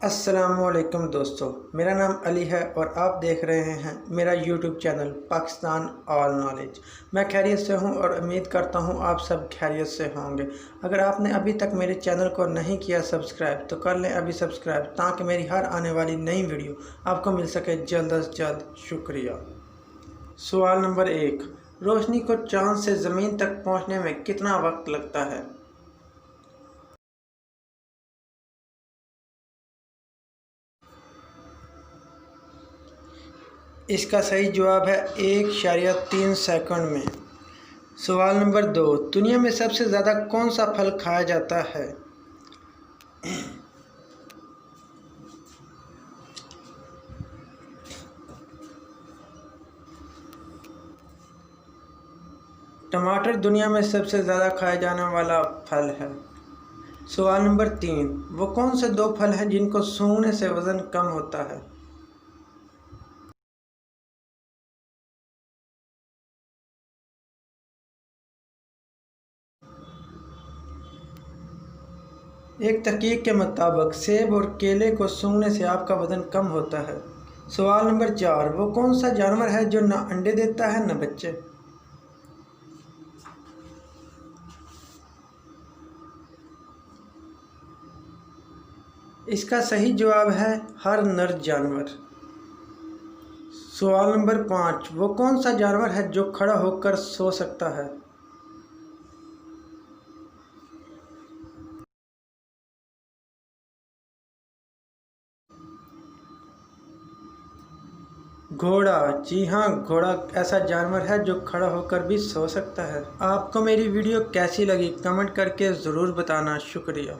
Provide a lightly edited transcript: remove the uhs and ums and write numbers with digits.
अस्सलामुअलैकुम दोस्तों, मेरा नाम अली है और आप देख रहे हैं मेरा YouTube channel Pakistan all knowledge. मैं खैरियत से हूं और उम्मीद करता हूं आप सब खैरियत से होंगे। अगर आपने अभी तक मेरे चैनल को नहीं किया सब्सक्राइब तो कर लें अभी सब्सक्राइब, ताकि मेरी हर आने वाली नई वीडियो आपको मिल सके जल्द अज जल्द। शुक्रिया। सवाल नंबर 1, रोशनी को चाँद से ज़मीन तक पहुँचने में कितना वक्त लगता है? इसका सही जवाब है 1.3 सेकंड में। सवाल नंबर 2, दुनिया में सबसे ज़्यादा कौन सा फल खाया जाता है? टमाटर दुनिया में सबसे ज़्यादा खाया जाने वाला फल है। सवाल नंबर 3, वो कौन से दो फल हैं जिनको सूंघने से वज़न कम होता है? एक तहकीक के मुताबिक सेब और केले को सूंघने से आपका वज़न कम होता है। सवाल नंबर 4, वो कौन सा जानवर है जो न अंडे देता है न बच्चे? इसका सही जवाब है हर नर जानवर। सवाल नंबर 5, वो कौन सा जानवर है जो खड़ा होकर सो सकता है? घोड़ा। जी हाँ, घोड़ा ऐसा जानवर है जो खड़ा होकर भी सो सकता है। आपको मेरी वीडियो कैसी लगी कमेंट करके ज़रूर बताना। शुक्रिया।